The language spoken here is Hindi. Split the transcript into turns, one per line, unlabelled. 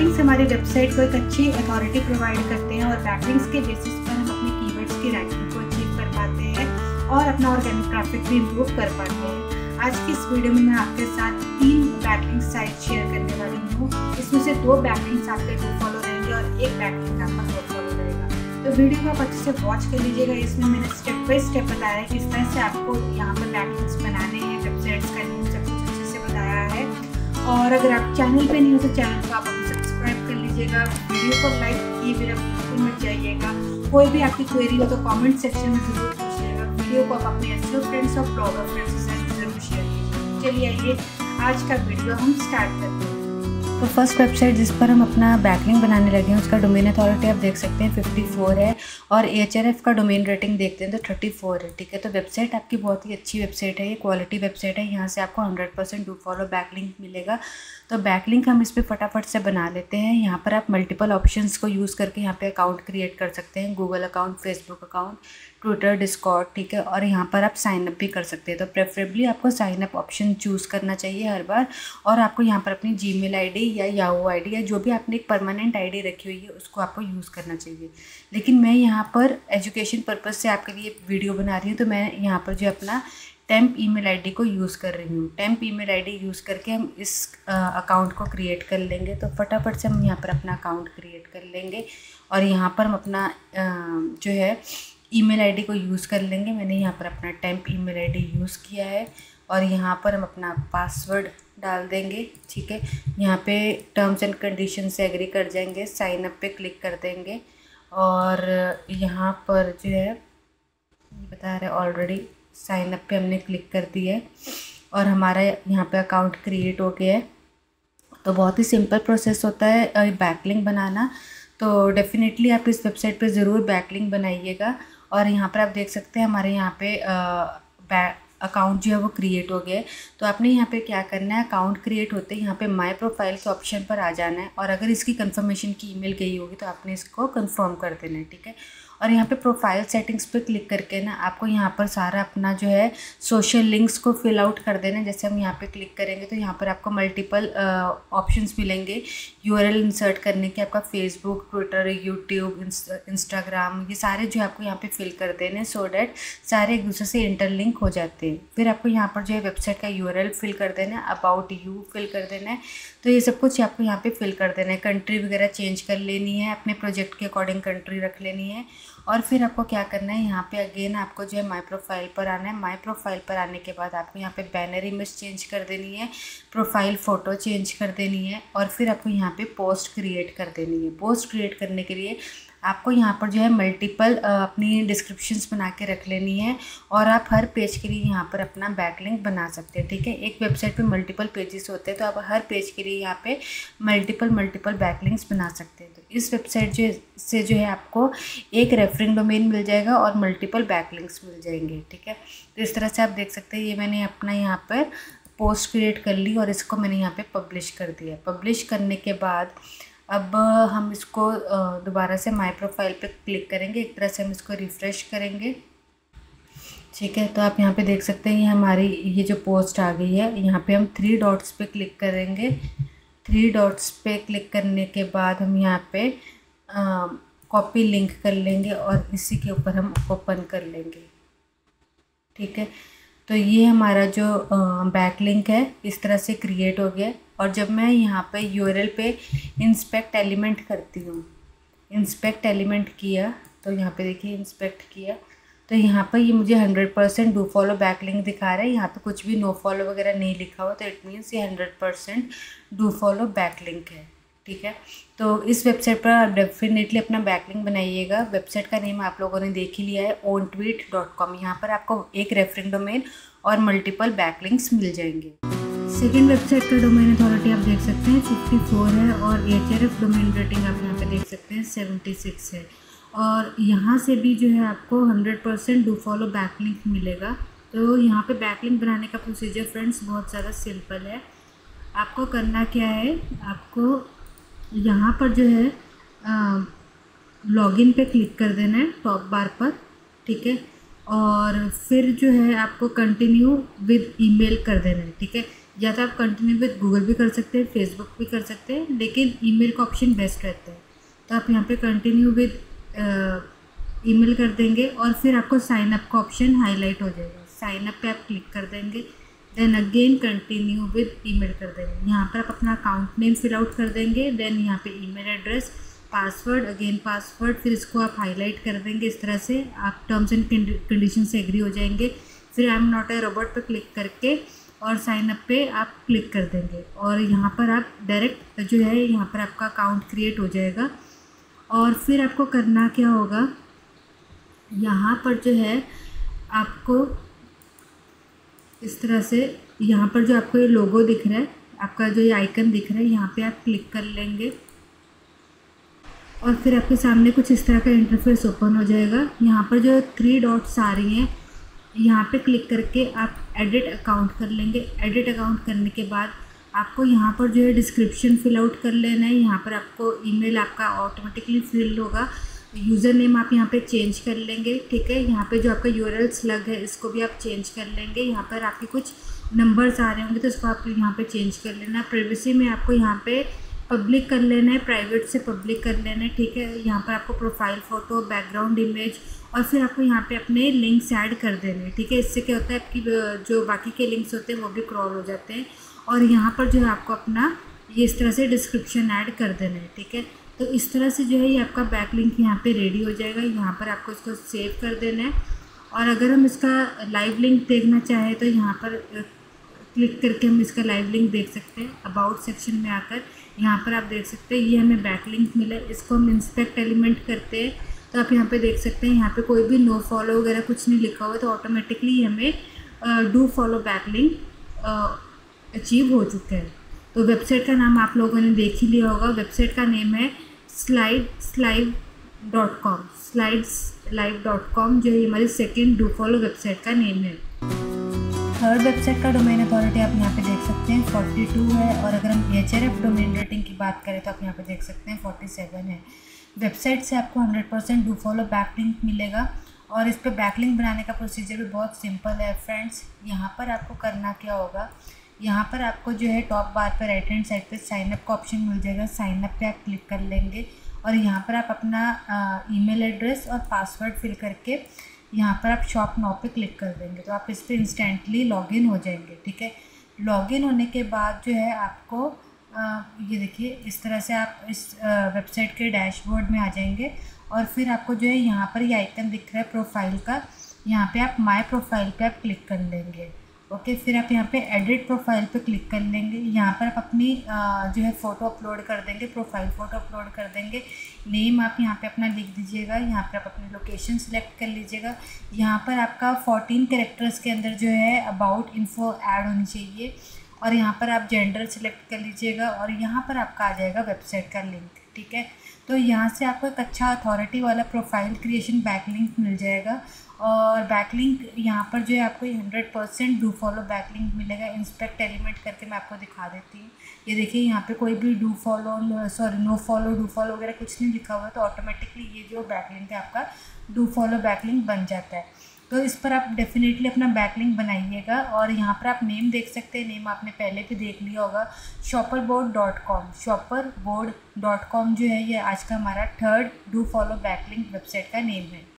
बैकलिंक्स हमारी वेबसाइट को एक अच्छी अथॉरिटी प्रोवाइड करते हैं और बैकलिंक्स के बेसिस पर हम अपने कीवर्ड्स की रैंकिंग को अचीव कर पाते हैं और अपना ऑर्गेनिक ट्रैफिक भी इम्प्रूव कर पाते हैं। आज की इस वीडियो में मैं आपके साथ 3 बैकलिंक साइट शेयर करने वाली हूँ। इसमें से 2 बैकलिंक्स आपके डू फॉलो रहेंगे और 1 बैकलिंक आपका नो फॉलो रहेगा। तो वीडियो को आप अच्छे से वॉच कर लीजिएगा। इसमें मैंने स्टेप बाय स्टेप बताया है किस तरह से आपको यहाँ पर बैकलिंक्स बनाने हैं, वेबसाइट्स का नेम सब कुछ अच्छे से बताया है। और अगर आप चैनल पे नहीं हो तो चैनल को आप सब्सक्राइब कर लीजिएगा, वीडियो को लाइक किए बिना बिल्कुल मत जाइएगा। कोई भी आपकी क्वेरी हो तो कमेंट सेक्शन में जरूर पूछिएगा। वीडियो को आप अपने एसईओ फ्रेंड्स और ब्लॉगर फ्रेंड्स के साथ जरूर शेयर कीजिए। चलिए आइए आज का वीडियो हम स्टार्ट करते हैं। तो फर्स्ट वेबसाइट जिस पर हम अपना बैकलिंक बनाने लगे हैं उसका डोमेन अथॉरिटी आप देख सकते हैं 54 है और एचआरएफ का डोमेन रेटिंग देखते हैं तो 34 है। ठीक है, तो वेबसाइट आपकी बहुत ही अच्छी वेबसाइट है, ये क्वालिटी वेबसाइट है। यहाँ से आपको 100% डू फॉलो बैकलिंक मिलेगा। तो बैकलिंक हम इस पर फटाफट से बना लेते हैं। यहाँ पर आप मल्टीपल ऑप्शंस को यूज़ करके यहाँ पे अकाउंट क्रिएट कर सकते हैं, Google account, Facebook account, Twitter, Discord. ठीक है, और यहाँ पर आप साइन अप भी कर सकते हैं। तो प्रेफरेबली आपको साइन अप ऑप्शन चूज़ करना चाहिए हर बार। और आपको यहाँ पर अपनी जीमेल आईडी या याहू आईडी या जो भी आपने एक परमानेंट आईडी रखी हुई है उसको आपको यूज़ करना चाहिए। लेकिन मैं यहाँ पर एजुकेशन पर्पज़ से आपके लिए वीडियो बना रही हूँ, तो मैं यहाँ पर जो अपना टेम्प ईमेल आईडी को यूज़ कर रही हूँ। टेम्प ईमेल आईडी यूज़ करके हम इस अकाउंट को क्रिएट कर लेंगे। तो फटाफट से हम यहाँ पर अपना अकाउंट क्रिएट कर लेंगे और यहाँ पर हम अपना जो है ईमेल आईडी को यूज़ कर लेंगे। मैंने यहाँ पर अपना टेम्प ईमेल आईडी यूज़ किया है और यहाँ पर हम अपना पासवर्ड डाल देंगे। ठीक है, यहाँ पे टर्म्स एंड कंडीशन से एग्री कर जाएंगे, साइन अप पे क्लिक कर देंगे और यहाँ पर जो है बता रहे ऑलरेडी साइन अप पे हमने क्लिक कर दिया है और हमारा यहाँ पे अकाउंट क्रिएट हो गया है। तो बहुत ही सिंपल प्रोसेस होता है बैकलिंक बनाना। तो डेफिनेटली आप इस वेबसाइट पे ज़रूर बैकलिंक बनाइएगा। और यहाँ पर आप देख सकते हैं हमारे यहाँ पे अकाउंट जो है वो क्रिएट हो गया है। तो आपने यहाँ पे क्या करना है, अकाउंट क्रिएट होते ही यहाँ पे माय प्रोफाइल के ऑप्शन पर आ जाना है और अगर इसकी कंफर्मेशन की ईमेल गई होगी तो आपने इसको कंफर्म कर देना है। ठीक है, और यहाँ पे प्रोफाइल सेटिंग्स पे क्लिक करके ना आपको यहाँ पर सारा अपना जो है सोशल लिंक्स को फिल आउट कर देना है। जैसे हम यहाँ पे क्लिक करेंगे तो यहाँ पर आपको मल्टीपल ऑप्शंस मिलेंगे यूआरएल इंसर्ट करने के। आपका फेसबुक, ट्विटर, यूट्यूब, इंस्टाग्राम, ये सारे जो आपको यहाँ पे फिल कर देने हैं सो डैट सारे एक दूसरे से इंटरलिंक हो जाते हैं। फिर आपको यहाँ पर जो है वेबसाइट का यूआरएल फिल कर देना है, अबाउट यू फिल कर देना है। तो ये सब कुछ आपको यहाँ पे फिल कर देना है। कंट्री वगैरह चेंज कर लेनी है, अपने प्रोजेक्ट के अकॉर्डिंग कंट्री रख लेनी है। और फिर आपको क्या करना है, यहाँ पे अगेन आपको जो है माय प्रोफाइल पर आना है। माय प्रोफाइल पर आने के बाद आपको यहाँ पे बैनर इमेज चेंज कर देनी है, प्रोफाइल फ़ोटो चेंज कर देनी है और फिर आपको यहाँ पे पोस्ट क्रिएट कर देनी है। पोस्ट क्रिएट करने के लिए आपको यहाँ पर जो है मल्टीपल अपनी डिस्क्रिप्शंस बना के रख लेनी है और आप हर पेज के लिए यहाँ पर अपना बैकलिंक बना सकते हैं। ठीक है, एक वेबसाइट पे मल्टीपल पेजेस होते हैं तो आप हर पेज के लिए यहाँ पे मल्टीपल बैकलिंक्स बना सकते हैं। तो इस वेबसाइट से जो है आपको एक रेफरिंग डोमेन मिल जाएगा और मल्टीपल बैकलिंक्स मिल जाएंगे। ठीक है, तो इस तरह से आप देख सकते हैं ये मैंने अपना यहाँ पर पोस्ट क्रिएट कर ली और इसको मैंने यहाँ पर पब्लिश कर दिया। पब्लिश करने के बाद अब हम इसको दोबारा से माय प्रोफाइल पे क्लिक करेंगे, एक तरह से हम इसको रिफ़्रेश करेंगे। ठीक है, तो आप यहाँ पे देख सकते हैं ये हमारी ये जो पोस्ट आ गई है। यहाँ पे हम 3 डॉट्स पे क्लिक करेंगे। 3 डॉट्स पे क्लिक करने के बाद हम यहाँ पे कॉपी लिंक कर लेंगे और इसी के ऊपर हम ओपन कर लेंगे। ठीक है, तो ये हमारा जो बैकलिंक है इस तरह से क्रिएट हो गया। और जब मैं यहाँ पे यूआरएल पे इंस्पेक्ट एलिमेंट करती हूँ, इंस्पेक्ट एलिमेंट किया तो यहाँ पे देखिए इंस्पेक्ट किया तो यहाँ पर ये मुझे 100% डू फॉलो बैकलिंक दिखा रहा है। यहाँ पे कुछ भी नो फॉलो वगैरह नहीं लिखा हुआ, तो इट मीन्स ये 100% डू फॉलो बैकलिंक है। ठीक है, तो इस वेबसाइट पर आप डेफिनेटली अपना बैकलिंक बनाइएगा। वेबसाइट का नेम आप लोगों ने देख ही लिया है, OwnTweet.com। यहाँ पर आपको एक रेफरिंग डोमेन और मल्टीपल बैकलिंक्स मिल जाएंगे। सेकेंड वेबसाइट का डोमेन अथॉरिटी आप देख सकते हैं 54 है और एचआरएफ डोमेन रेटिंग आप यहाँ पे देख सकते हैं 76 है। और यहाँ से भी जो है आपको 100% डू फॉलो बैकलिंक मिलेगा। तो यहाँ पे बैकलिंक बनाने का प्रोसीजर फ्रेंड्स बहुत ज़्यादा सिंपल है। आपको करना क्या है, आपको यहाँ पर जो है लॉगिन पे क्लिक कर देना है टॉप बार पर। ठीक है, और फिर जो है आपको कंटिन्यू विद ईमेल कर देना है। ठीक है, या तो आप कंटिन्यू विद गूगल भी कर सकते हैं, फेसबुक भी कर सकते हैं, लेकिन ईमेल का ऑप्शन बेस्ट रहता है। तो आप यहाँ पे कंटिन्यू विद ईमेल कर देंगे और फिर आपको साइन अप का ऑप्शन हाईलाइट हो जाएगा। साइन अप पे आप क्लिक कर देंगे, then again continue with email कर देंगे। यहाँ पर आप अपना अकाउंट नेम फिल आउट कर देंगे, देन यहाँ पे email address, password, again password, फिर इसको आप हाईलाइट कर देंगे। इस तरह से आप टर्म्स एंड कंडीशन से एग्री हो जाएंगे। फिर I am not a robot पे क्लिक करके और साइन अप पे आप क्लिक कर देंगे और यहाँ पर आप डायरेक्ट जो है यहाँ पर आपका अकाउंट क्रिएट हो जाएगा। और फिर आपको करना क्या होगा, यहाँ पर जो है आपको इस तरह से यहाँ पर जो आपको ये लोगो दिख रहा है, आपका जो ये आइकन दिख रहा है, यहाँ पे आप क्लिक कर लेंगे और फिर आपके सामने कुछ इस तरह का इंटरफेस ओपन हो जाएगा। यहाँ पर जो 3 डॉट्स आ रही हैं, यहाँ पे क्लिक करके आप एडिट अकाउंट कर लेंगे। एडिट अकाउंट करने के बाद आपको यहाँ पर जो है डिस्क्रिप्शन फिल आउट कर लेना है। यहाँ पर आपको ईमेल आपका ऑटोमेटिकली फिल होगा। यूज़र नेम आप यहाँ पे चेंज कर लेंगे, ठीक है। यहाँ पे जो आपका URL स्लग है इसको भी आप चेंज कर लेंगे। यहाँ पर आपके कुछ नंबर्स आ रहे होंगे तो इसको आप यहाँ पे चेंज कर लेना। प्राइवेसी में आपको यहाँ पे पब्लिक कर लेना है, प्राइवेट से पब्लिक कर लेना है, ठीक है। यहाँ पर आपको प्रोफाइल फ़ोटो, बैकग्राउंड इमेज और फिर आपको यहाँ पे अपने लिंक्स ऐड कर देने हैं, ठीक है। इससे क्या होता है, आपकी जो बाकी के लिंक्स होते हैं वो भी क्रॉल हो जाते हैं। और यहाँ पर जो है आपको अपना ये इस तरह से डिस्क्रिप्शन ऐड कर देना है, ठीक है। तो इस तरह से जो है ये आपका बैक लिंक यहाँ पे रेडी हो जाएगा। यहाँ पर आपको इसको सेव कर देना है और अगर हम इसका लाइव लिंक देखना चाहें तो यहाँ पर क्लिक करके हम इसका लाइव लिंक देख सकते हैं। अबाउट सेक्शन में आकर यहाँ पर आप देख सकते हैं ये हमें बैक लिंक मिला है। इसको हम इंस्पेक्ट एलिमेंट करते हैं तो आप यहाँ पे देख सकते हैं यहाँ पे कोई भी नो फॉलो वगैरह कुछ नहीं लिखा हुआ, तो ऑटोमेटिकली हमें do follow back link achieve हो चुका है। तो वेबसाइट का नाम आप लोगों ने देख ही लिया होगा। वेबसाइट का नेम है slideslive.com। slideslive.com जो है हमारी सेकेंड डू फॉलो वेबसाइट का नेम है। थर्ड वेबसाइट का डोमेन अथॉरिटी आप यहाँ पे देख सकते हैं 42 है और अगर हम HRF डोमेन रेटिंग की बात करें तो आप यहाँ पे देख सकते हैं 47 है। वेबसाइट से आपको 100% डू फॉलो बैकलिंक मिलेगा और इस पर बैकलिंक बनाने का प्रोसीजर भी बहुत सिंपल है फ्रेंड्स। यहाँ पर आपको करना क्या होगा, यहाँ पर आपको जो है टॉप बार पर राइट हैंड साइड पे साइन अप का ऑप्शन मिल जाएगा। साइन अप पे आप क्लिक कर लेंगे और यहाँ पर आप अपना ईमेल एड्रेस और पासवर्ड फिल करके यहाँ पर आप शॉप नाउ पे क्लिक कर देंगे तो आप इस पर इंस्टेंटली लॉगिन हो जाएंगे, ठीक है। लॉगिन होने के बाद जो है आपको ये देखिए इस तरह से आप इस वेबसाइट के डैशबोर्ड में आ जाएंगे और फिर आपको जो है यहाँ पर ये आइकन दिख रहा है प्रोफाइल का, यहाँ पे आप माय प्रोफाइल पे आप क्लिक कर लेंगे, ओके। फिर आप यहाँ पे एडिट प्रोफाइल पे क्लिक कर लेंगे। यहाँ पर आप अपनी जो है फ़ोटो अपलोड कर देंगे, प्रोफाइल फ़ोटो अपलोड कर देंगे। नेम आप यहाँ पे अपना लिख दीजिएगा, यहाँ पर आप अपनी लोकेशन सेलेक्ट कर लीजिएगा। यहाँ पर आपका 14 कैरेक्टर्स के अंदर जो है अबाउट इन्फो ऐड होनी चाहिए और यहाँ पर आप जेंडर सेलेक्ट कर लीजिएगा और यहाँ पर आपका आ जाएगा वेबसाइट का लिंक, ठीक है। तो यहाँ से आपको एक अच्छा अथॉरिटी वाला प्रोफाइल क्रिएशन बैकलिंक मिल जाएगा और बैकलिंक यहाँ पर जो है आपको 100% डू फॉलो बैकलिंक मिलेगा। इंस्पेक्ट एलिमेंट करके मैं आपको दिखा देती हूँ। ये देखिए यहाँ पे कोई भी नो फॉलो डू फॉलो वगैरह कुछ नहीं लिखा हुआ है तो ऑटोमेटिकली ये जो बैकलिंक है आपका डू फॉलो बैकलिंक बन जाता है। तो इस पर आप डेफिनेटली अपना बैकलिंक बनाइएगा और यहाँ पर आप नेम देख सकते हैं। नेम आपने पहले भी देख लिया होगा, shopperboard.com। shopperboard.com जो है ये आज का हमारा third do follow backlink website का नेम है।